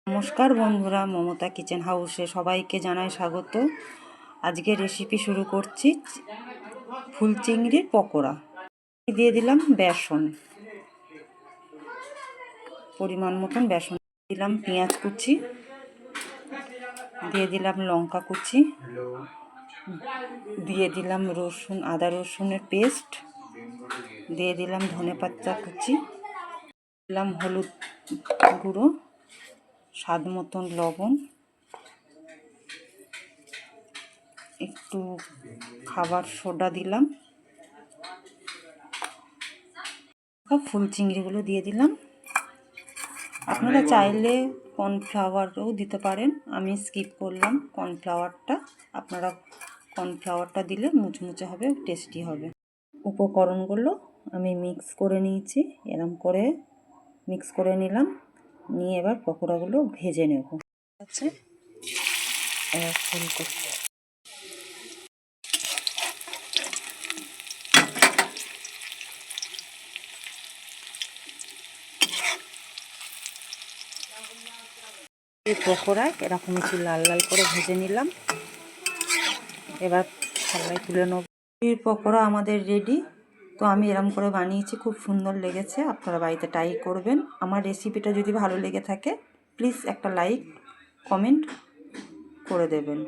নমস্কার বন্ধুরা, মমতা কিচেন হাউসে সবাইকে জানাই স্বাগত। আজকে রেসিপি শুরু করছি ফুল চিংড়ির পকোড়া। দিয়ে দিলাম বেসন, পরিমাণ মতন বেসন দিলাম, পেঁয়াজ কুচি দিয়ে দিলাম, লঙ্কা কুচি দিয়ে দিলাম, রসুন আদা রসুনের পেস্ট দিয়ে দিলাম, ধনেপাতা কুচি দিলাম, হলুদ গুঁড়ো, স্বাদ মতন লবণ, একটু খাবার সোডা দিলাম, ফুল চিংড়িগুলো দিয়ে দিলাম। আপনারা চাইলে কর্নফ্লাওয়ারও দিতে পারেন, আমি স্কিপ করলাম কর্নফ্লাওয়ারটা। আপনারা কর্নফ্লাওয়ারটা দিলে মুচমুচে হবে, টেস্টি হবে। উপকরণগুলো আমি মিক্স করে নিয়েছি, এরম করে মিক্স করে নিলাম, নিয়ে এবার পকোড়াগুলো ভেজে নেব। আচ্ছা, এবার ফুল করতে এই পকোড়ায় এরকম একটু লাল লাল করে ভেজে নিলাম। এবার থালায় তুলে নেব। এই পকোড়া আমাদের রেডি। তো আমি এরকম করে বানিয়েছি, খুব সুন্দর লেগেছে। আপনারা বাড়িতে ট্রাই করবেন। আমার রেসিপিটা যদি ভালো লেগে থাকে প্লিজ একটা লাইক কমেন্ট করে দেবেন।